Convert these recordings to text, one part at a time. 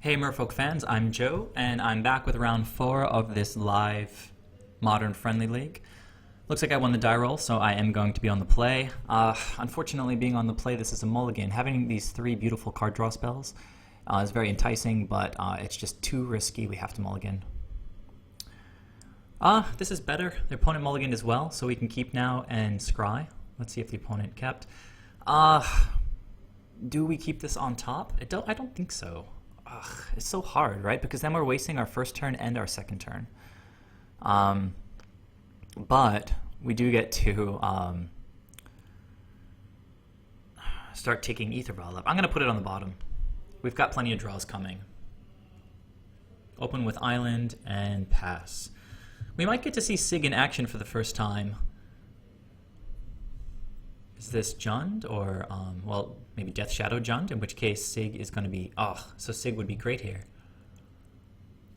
Hey Merfolk fans, I'm Joe, and I'm back with round 4 of this live Modern Friendly League. Looks like I won the die roll, so I am going to be on the play. Unfortunately, being on the play, this is a mulligan. Having these 3 beautiful card draw spells is very enticing, but it's just too risky. We have to mulligan. This is better. The opponent mulliganed as well, so we can keep now and scry. Let's see if the opponent kept. Do we keep this on top? I don't think so. It's so hard, right? Because then we're wasting our first turn and our second turn. But we do get to start taking AEther Vial up. I'm going to put it on the bottom. We've got plenty of draws coming. Open with Island and pass. We might get to see Sygg in action for the first time. Is this Jund or, well, maybe Death Shadow Jund, in which case Sygg is going to be, so Sygg would be great here.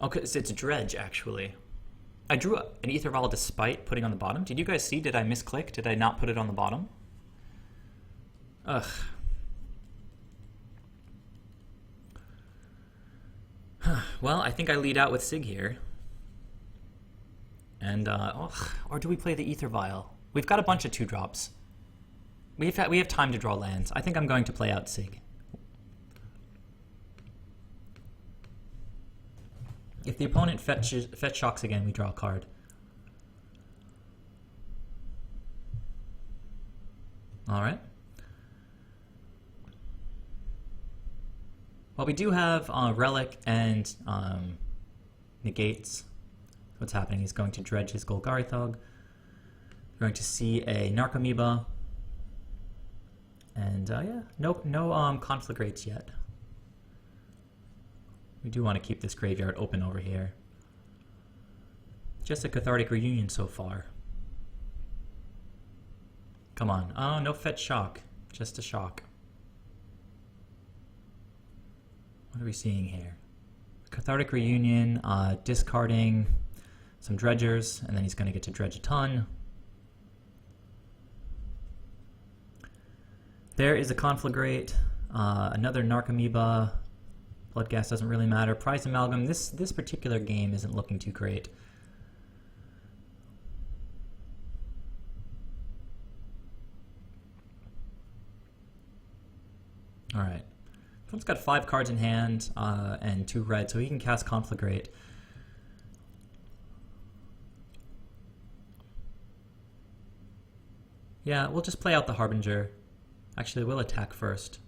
Okay, so it's Dredge, actually. I drew an AEther Vial despite putting on the bottom. Did you guys see? Did I misclick? Did I not put it on the bottom? Well, I think I lead out with Sygg here. And, or do we play the AEther Vial? We've got a bunch of 2-drops. We have time to draw lands. I think I'm going to play out Sygg. If the opponent fetch shocks again, we draw a card. All right. Well, we do have Relic and Negates. What's happening? He's going to dredge his Golgari Thug. We're going to see a Narcomoeba. And yeah, no Conflagrates yet. We do want to keep this graveyard open over here. Just a Cathartic Reunion so far. Come on. Oh, no fetch shock. Just a shock. What are we seeing here? Cathartic Reunion, discarding some dredgers, and then he's going to get to dredge a ton. There is a Conflagrate, another Narcomoeba. Bloodghast doesn't really matter. Prize Amalgam. This particular game isn't looking too great. All right. Trump's got 5 cards in hand and 2 red, so he can cast Conflagrate. Yeah, we'll just play out the Harbinger. Actually, we'll attack first.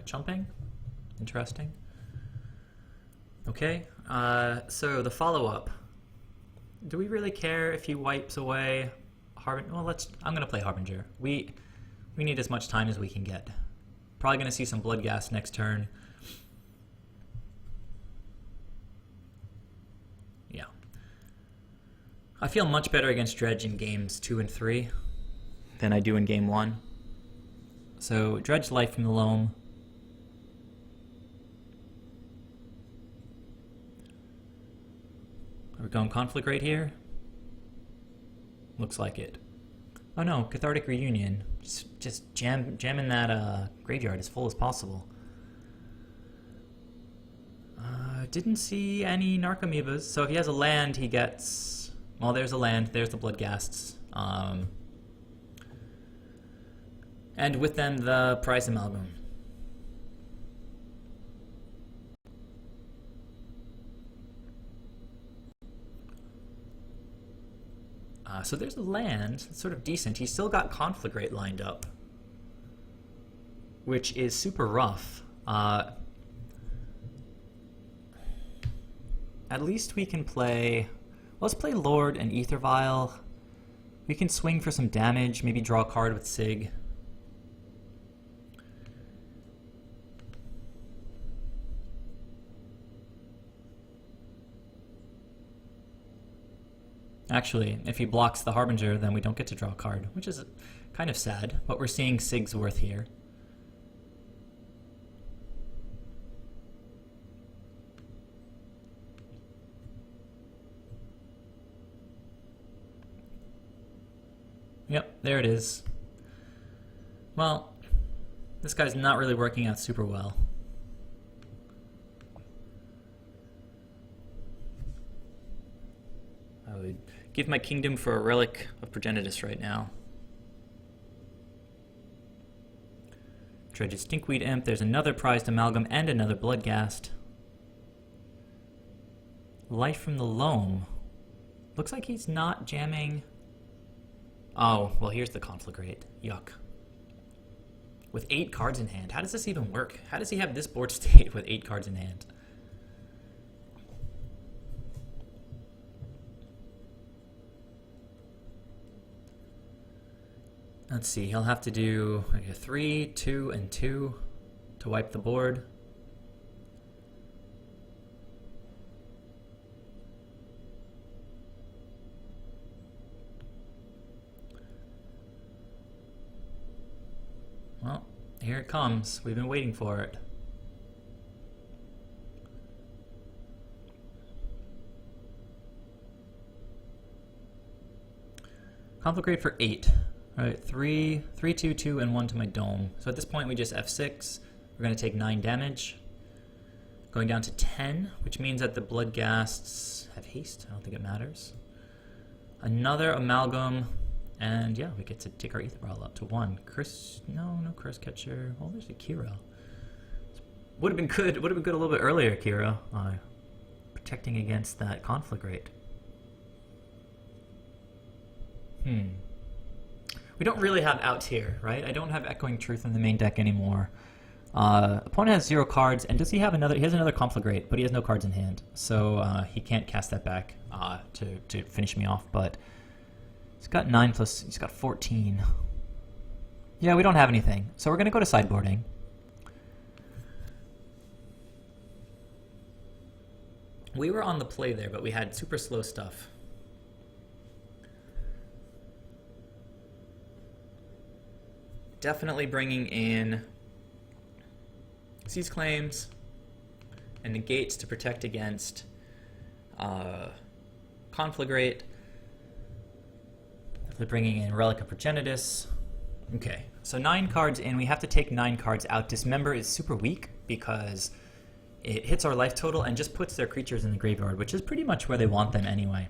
Chumping. Interesting. Okay, so the follow-up. Do we really care if he wipes away Harbinger? Well, I'm going to play Harbinger. We need as much time as we can get. Probably going to see some Bloodghast next turn. I feel much better against Dredge in games 2 and 3 than I do in game 1. So, Dredge Life from the Loam. Are we going Conflagrate here? Looks like it. Oh no, Cathartic Reunion. Just jamming that graveyard as full as possible. Didn't see any Narcomoebas, so if he has a land, he gets... Well, there's a land, there's the Bloodghasts. And with them, the Prize Amalgam. So there's a land, it's sort of decent. He's still got Conflagrate lined up, which is super rough. At least we can play... Let's play Lord and AEther Vial. We can swing for some damage, maybe draw a card with Sygg. Actually, if he blocks the Harbinger, then we don't get to draw a card, which is kind of sad, but we're seeing Sygg's worth here. Yep, there it is. Well, this guy's not really working out super well. I would give my kingdom for a Relic of Progenitus right now. Dredge's Stinkweed Imp. There's another Prized Amalgam and another Bloodghast. Life from the Loam. Looks like he's not jamming. Oh, well, here's the Conflagrate. Yuck. With 8 cards in hand. How does this even work? How does he have this board state with 8 cards in hand? Let's see, he'll have to do like a 3, 2, and 2 to wipe the board. Well, here it comes. We've been waiting for it. Conflagrate for 8. All right, 3, 2, 2, and 1 to my dome. So at this point, we just F6. We're going to take 9 damage. Going down to 10, which means that the Bloodghasts have haste. I don't think it matters. Another Amalgam, and yeah, we get to take our Aether Vial up to 1. No Cursecatcher. Oh, there's a Kira. Would have been good. Would have been good a little bit earlier, Kira. Protecting against that Conflagrate. We don't really have outs here, right? I don't have Echoing Truth in the main deck anymore. Opponent has 0 cards, and does he have another? He has another Conflagrate, but he has no cards in hand, so he can't cast that back to finish me off. But he's got 9 plus. He's got 14. Yeah, we don't have anything, so we're gonna go to sideboarding. We were on the play there, but we had super slow stuff. Definitely bringing in Seize Claims and Negates to protect against Conflagrate. Definitely bringing in Relic of Progenitus. Okay, so 9 cards in. We have to take 9 cards out. Dismember is super weak because it hits our life total and just puts their creatures in the graveyard, which is pretty much where they want them anyway.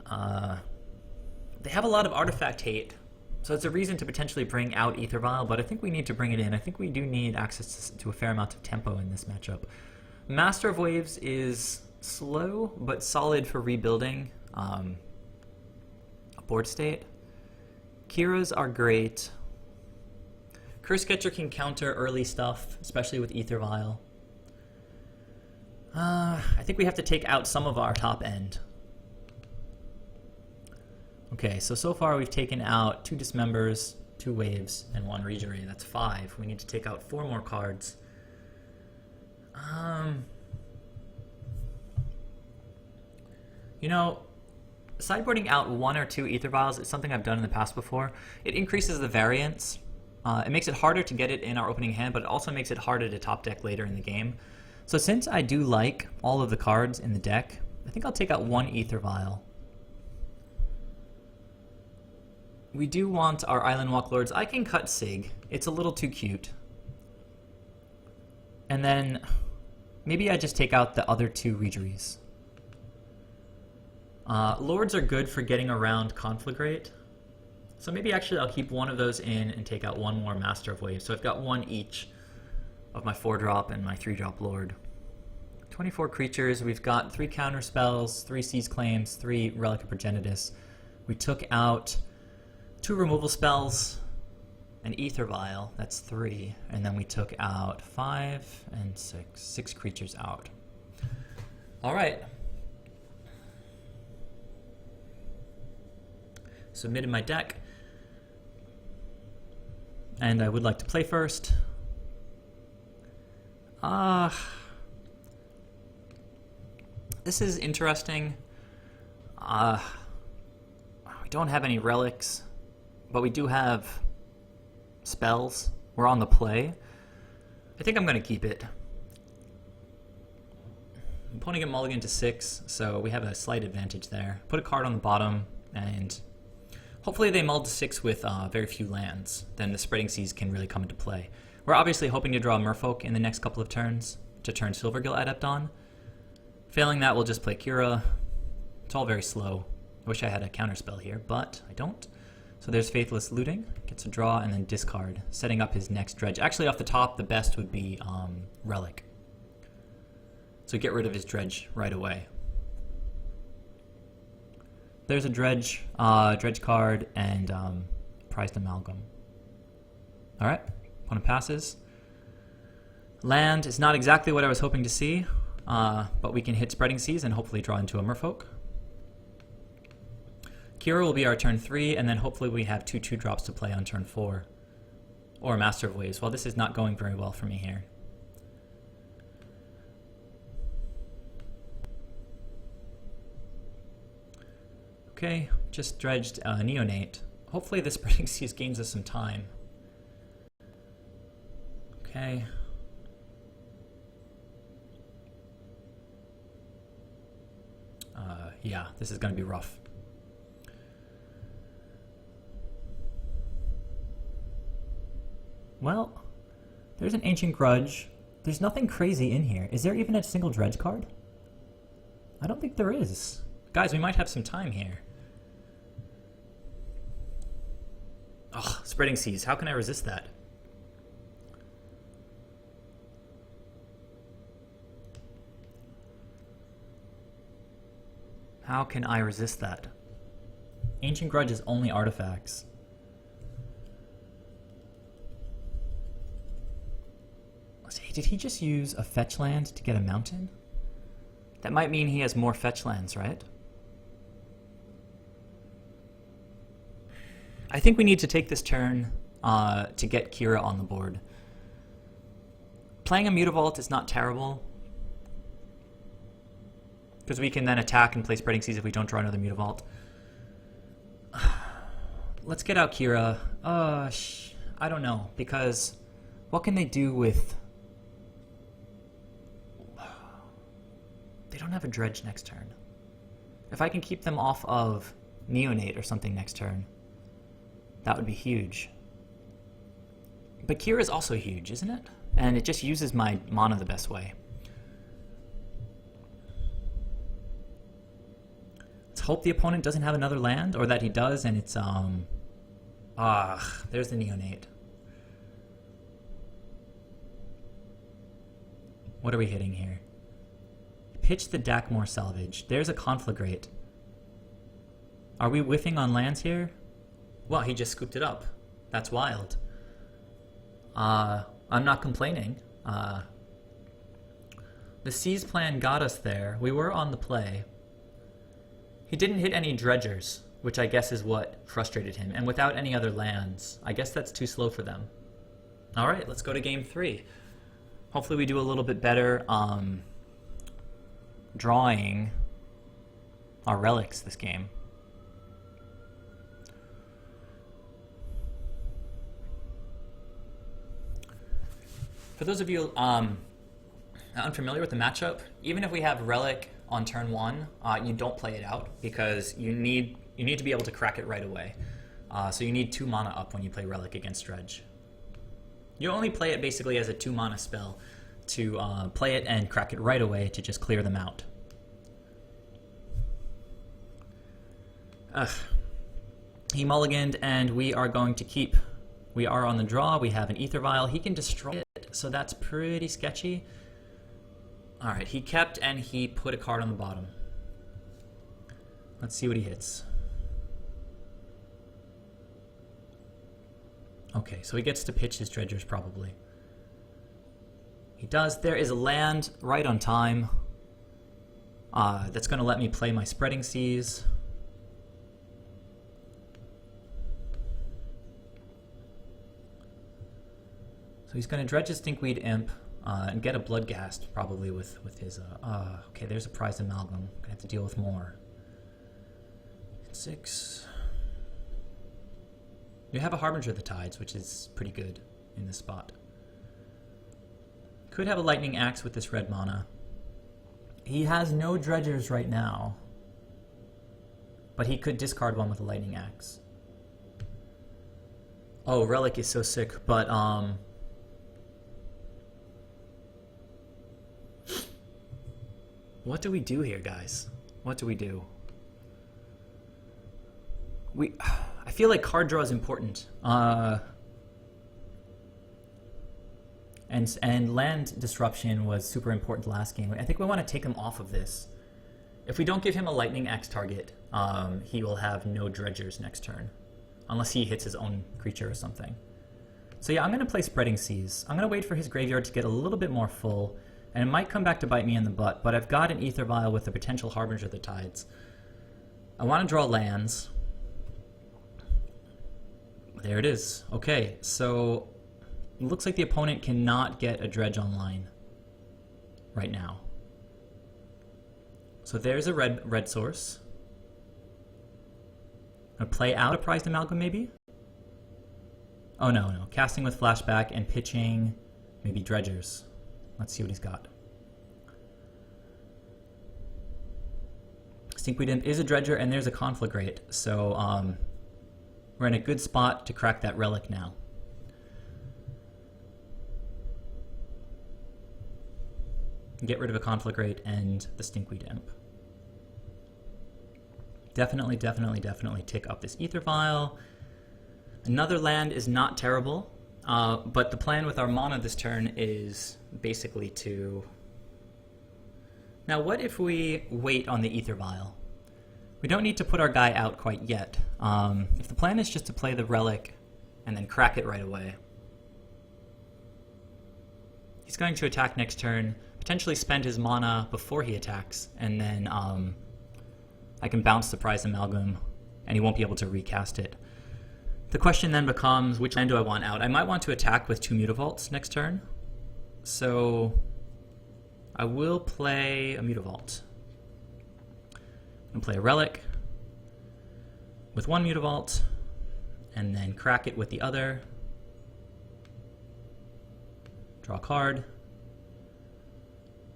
They have a lot of artifact hate, so it's a reason to potentially bring out Aether Vial, but I think we need to bring it in. I think we do need access to a fair amount of tempo in this matchup. Master of Waves is slow, but solid for rebuilding a board state. Kiras are great. Cursecatcher can counter early stuff, especially with Aether Vial. I think we have to take out some of our top end. Okay, so far we've taken out 2 Dismembers, 2 Waves, and 1 Reejerey. That's 5. We need to take out 4 more cards. You know, sideboarding out 1 or 2 Aether Vials is something I've done in the past before. It increases the variance. It makes it harder to get it in our opening hand, but it also makes it harder to top deck later in the game. So since I do like all of the cards in the deck, I think I'll take out 1 Aether Vial. We do want our Island Walk Lords. I can cut Sygg. It's a little too cute. And then maybe I just take out the other 2 Reejereys. Lords are good for getting around Conflagrate. So maybe actually I'll keep 1 of those in and take out 1 more Master of Waves. So I've got 1 each of my 4-drop and my 3-drop Lord. 24 creatures. We've got 3 counter spells, 3 Seize Claims, 3 Relic of Progenitus. We took out 2 removal spells, an Aether Vial, that's 3, and then we took out 5 and 6 creatures out. All right. Submitted my deck, and I would like to play first. This is interesting. We don't have any relics, but we do have spells. We're on the play. I think I'm going to keep it. I'm putting a mulligan to 6, so we have a slight advantage there. Put a card on the bottom, and Hopefully they mulled 6 with very few lands. Then the Spreading Seas can really come into play. We're obviously hoping to draw Merfolk in the next couple of turns to turn Silvergill Adept on. Failing that, we'll just play Kira. It's all very slow. I wish I had a counterspell here, but I don't. So there's Faithless Looting. Gets a draw and then discard, setting up his next Dredge. Actually, off the top, the best would be Relic. So get rid of his Dredge right away. There's a Dredge, Dredge card, and Prized Amalgam. Alright, opponent passes. Land is not exactly what I was hoping to see, but we can hit Spreading Seas and hopefully draw into a Merfolk. Kira will be our turn 3, and then hopefully we have 2 2-drops to play on turn 4. Or Master of Waves. Well, this is not going very well for me here. Okay, just dredged Neonate. Hopefully this Spreading Seas gains us some time. Okay. Yeah, this is going to be rough. Well, there's an Ancient Grudge. There's nothing crazy in here. Is there even a single Dredge card? I don't think there is. Guys, we might have some time here. Ugh, Spreading Seas. How can I resist that? How can I resist that? Ancient Grudge is only artifacts. Did he just use a fetch land to get a mountain? That might mean he has more fetch lands, right? I think we need to take this turn to get Kira on the board. Playing a Mutavault is not terrible, because we can then attack and play Spreading Seas if we don't draw another Mutavault. Let's get out Kira. I don't know, because what can they do with... They don't have a Dredge next turn. If I can keep them off of Neonate or something next turn, that would be huge. But Kira is also huge, isn't it? And it just uses my mana the best way. Let's hope the opponent doesn't have another land, or that he does and it's, there's the Neonate. What are we hitting here? Pitch the Dakmor Salvage. There's a Conflagrate. Are we whiffing on lands here? Well, he just scooped it up. That's wild. I'm not complaining. The Seas plan got us there. We were on the play. He didn't hit any Dredgers, which I guess is what frustrated him. And without any other lands, I guess that's too slow for them. Alright, let's go to game 3. Hopefully we do a little bit better drawing our relics this game. For those of you unfamiliar with the matchup, even if we have Relic on turn 1, you don't play it out because you need to be able to crack it right away. So you need 2 mana up when you play Relic against Dredge. You only play it basically as a 2 mana spell to play it and crack it right away to just clear them out. He mulliganed and we are going to keep. We are on the draw. We have an AEther Vial. He can destroy it, so that's pretty sketchy. Alright, he kept and he put a card on the bottom. Let's see what he hits. Okay, so he gets to pitch his Dredgers probably. He does. There is a land right on time that's going to let me play my Spreading Seas. So he's going to Dredge his Stinkweed Imp and get a Bloodghast probably with his... okay, there's a Prized Amalgam. Going to have to deal with more. 6. You have a Harbinger of the Tides, which is pretty good in this spot. Could have a Lightning Axe with this red mana. He has no Dredgers right now, but he could discard one with a Lightning Axe. Oh, Relic is so sick, but what do we do here, guys? What do we do? I feel like card draw is important. And land disruption was super important last game. I think we want to take him off of this. If we don't give him a lightning axe target, he will have no dredgers next turn. Unless he hits his own creature or something. So yeah, I'm going to play Spreading Seas. I'm going to wait for his graveyard to get a little bit more full. And it might come back to bite me in the butt, but I've got an Aether Vial with the potential Harbinger of the Tides. I want to draw lands. There it is. Okay, so it looks like the opponent cannot get a Dredge online right now. So there's a red source. I'm gonna play out a Prized Amalgam maybe? Oh no. Casting with Flashback and pitching maybe Dredgers. Let's see what he's got. Stinkweed Imp is a Dredger and there's a Conflagrate. So we're in a good spot to crack that Relic now. Get rid of a Conflagrate and the Stinkweed Imp. Definitely tick up this Aether Vial. Another land is not terrible, but the plan with our mana this turn is basically to... Now what if we wait on the Aether Vial? We don't need to put our guy out quite yet. If the plan is just to play the Relic and then crack it right away, he's going to attack next turn, potentially spend his mana before he attacks, and then I can bounce the Prized Amalgam, and he won't be able to recast it. The question then becomes, which land do I want out? I might want to attack with 2 Mutavaults next turn, so I will play a Mutavault. I'm going to play a Relic with 1 Mutavault, and then crack it with the other. Draw a card.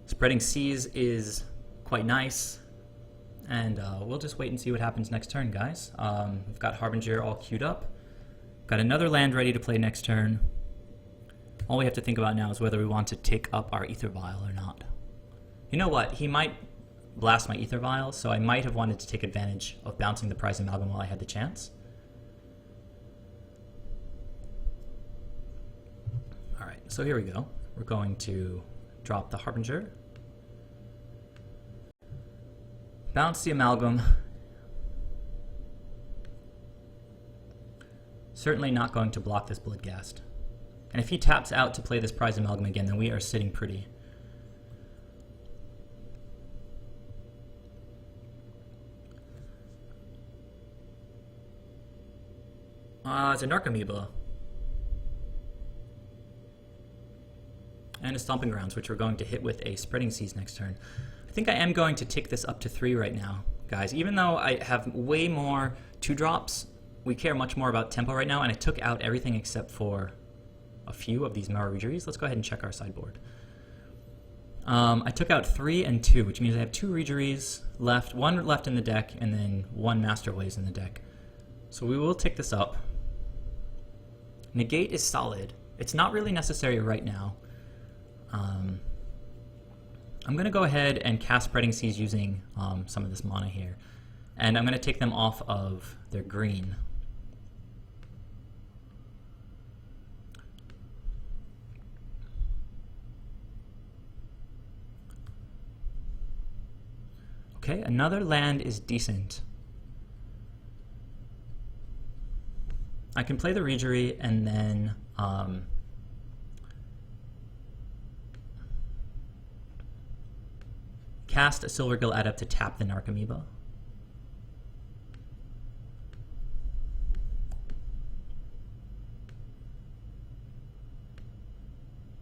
Spreading Seas is quite nice. And we'll just wait and see what happens next turn, guys. We've got Harbinger all queued up. Got another land ready to play next turn. All we have to think about now is whether we want to take up our Aether Vial or not. You know what? He might blast my Aether Vial, so I might have wanted to take advantage of bouncing the Prized Amalgam while I had the chance. Alright, so here we go. We're going to drop the Harbinger. Bounce the Amalgam. Certainly not going to block this Bloodghast. And if he taps out to play this Prized Amalgam again, then we are sitting pretty. It's a Narcomoeba. And a Stomping Grounds, which we're going to hit with a Spreading Seas next turn. I think I am going to tick this up to 3 right now, guys. Even though I have way more 2-drops, we care much more about tempo right now, and I took out everything except for a few of these Merrow Reejereys. Let's go ahead and check our sideboard. I took out 3 and 2, which means I have 2 Reejereys left, 1 left in the deck, and then 1 Masterways in the deck. So we will tick this up. Negate is solid. It's not really necessary right now. I'm going to go ahead and cast Spreading Seas using some of this mana here. And I'm going to take them off of their green. Okay, another land is decent. I can play the Reejerey and then cast a Silvergill Adept to tap the Narcomoeba.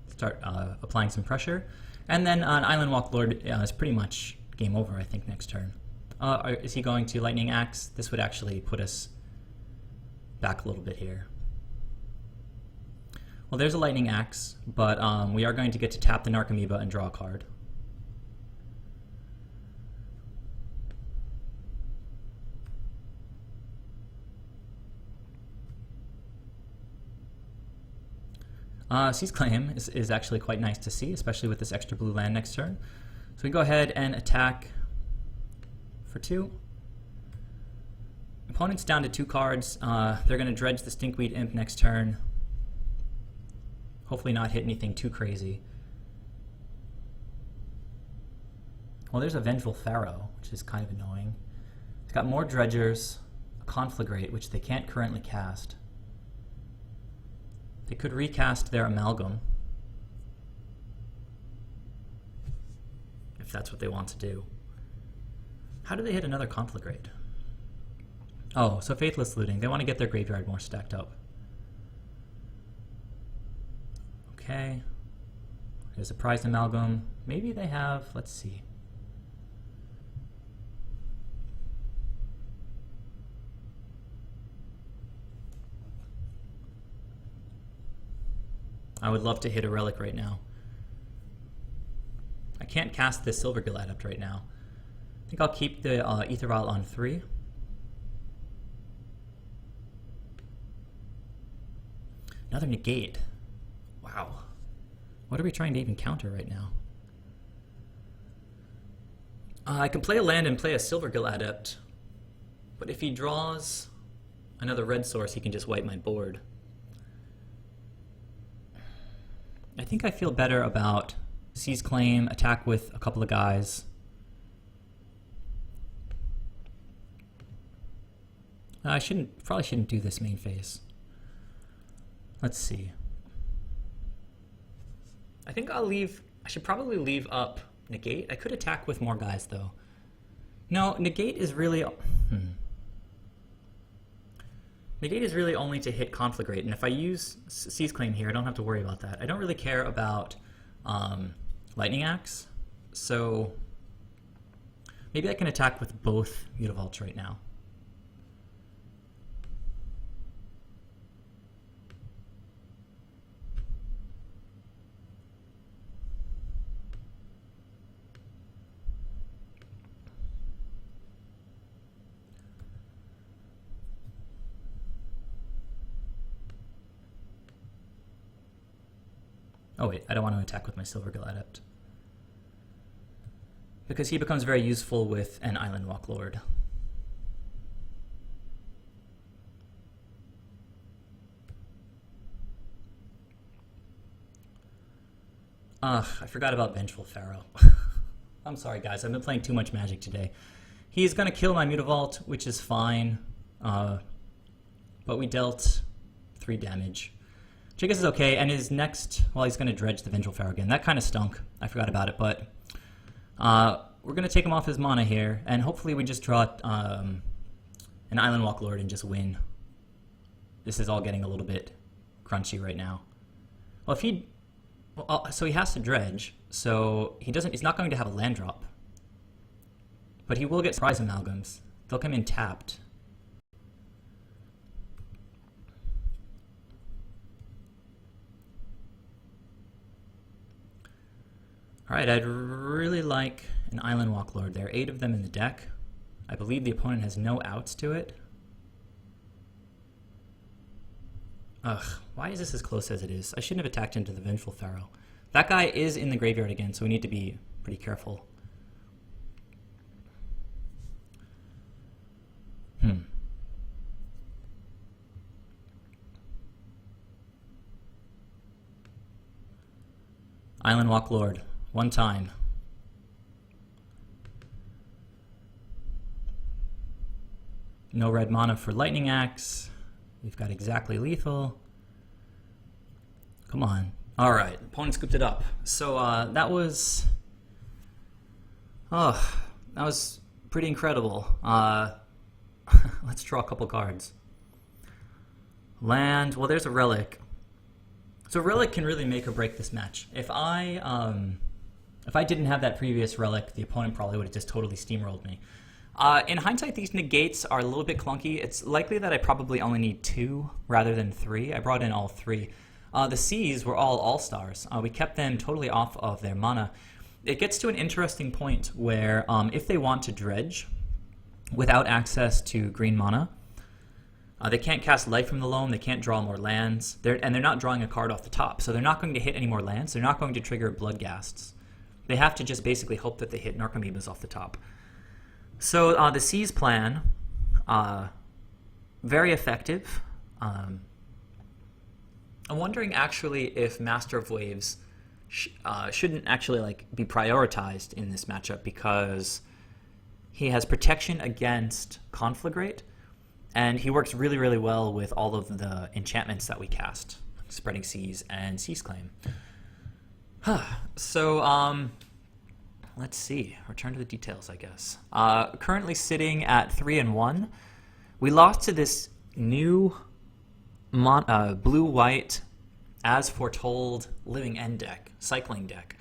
Start applying some pressure. And then an Island Walk Lord is pretty much game over, I think, next turn. Is he going to Lightning Axe? This would actually put us back a little bit here. Well, there's a Lightning Axe, but we are going to get to tap the Narcomoeba and draw a card. Seize Claim is actually quite nice to see, especially with this extra blue land next turn. So we go ahead and attack for 2. Opponent's down to 2 cards. They're going to dredge the Stinkweed Imp next turn. Hopefully not hit anything too crazy. Well, there's a Vengeful Pharaoh, which is kind of annoying. It's got more Dredgers, a Conflagrate, which they can't currently cast. They could recast their Amalgam, if that's what they want to do. How do they hit another Conflagrate? Oh, so Faithless Looting. They want to get their graveyard more stacked up. Okay. There's a Prized Amalgam. Maybe they have, let's see. I would love to hit a Relic right now. I can't cast this Silvergill Adept right now. I think I'll keep the AEther Vial on 3. Another Negate. Wow. What are we trying to even counter right now? I can play a land and play a Silvergill Adept, but if he draws another red source, he can just wipe my board. I think I feel better about Seize Claim, attack with a couple of guys. I probably shouldn't do this main phase. Let's see. I think I should probably leave up Negate. I could attack with more guys though. No, Negate is really... Negate is really only to hit Conflagrate, and if I use Seize Claim here, I don't have to worry about that. I don't really care about Lightning Axe, so maybe I can attack with both Mutavaults right now. Oh wait, I don't want to attack with my Silvergill Adept, because he becomes very useful with an Island Walk Lord. I forgot about Vengeful Pharaoh. I'm sorry guys, I've been playing too much Magic today. He's going to kill my Mutavault, which is fine, but we dealt 3 damage. Which I guess is okay, and his next, well, he's going to dredge the Vengeful Pharaoh again. That kind of stunk. I forgot about it, but we're going to take him off his mana here, and hopefully we just draw an Island Walk Lord and just win. This is all getting a little bit crunchy right now. Well, if he... Well, so he has to dredge, so he's not going to have a land drop. But he will get Surprise Amalgams. They'll come in tapped. Alright, I'd really like an Island Walk Lord. There are 8 of them in the deck. I believe the opponent has no outs to it. Ugh, why is this as close as it is? I shouldn't have attacked into the Vengeful Pharaoh. That guy is in the graveyard again, so we need to be pretty careful. Island Walk Lord. 1 time. No red mana for Lightning Axe. We've got exactly lethal. Come on. Alright, opponent scooped it up. So that was... Oh, that was pretty incredible. Let's draw a couple cards. Land, well there's a Relic. So Relic can really make or break this match. If I didn't have that previous Relic, the opponent probably would have just totally steamrolled me. In hindsight, these negates are a little bit clunky. It's likely that I probably only need 2 rather than 3. I brought in all 3. The C's were all All-Stars. We kept them totally off of their mana. It gets to an interesting point where if they want to dredge without access to green mana, They can't cast Life from the Loam. They can't draw more lands. And they're not drawing a card off the top. So they're not going to hit any more lands. They're not going to trigger Bloodghasts. They have to just basically hope that they hit Narcomoebas off the top. So the Seize plan, very effective. I'm wondering actually if Master of Waves shouldn't actually like be prioritized in this matchup, because he has protection against Conflagrate, and he works really, really well with all of the enchantments that we cast, Spreading Seas and Seize Claim. So, let's see. Return to the details, I guess. Currently sitting at 3-1. We lost to this new blue-white, as foretold, Living End deck, cycling deck.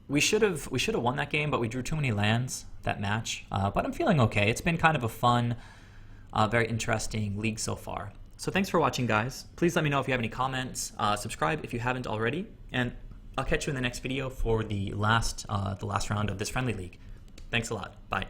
We should have won that game, but we drew too many lands that match. But I'm feeling okay. It's been kind of a fun, very interesting league so far. So thanks for watching, guys. Please let me know if you have any comments. Subscribe if you haven't already, and I'll catch you in the next video for the last round of this friendly league. Thanks a lot. Bye.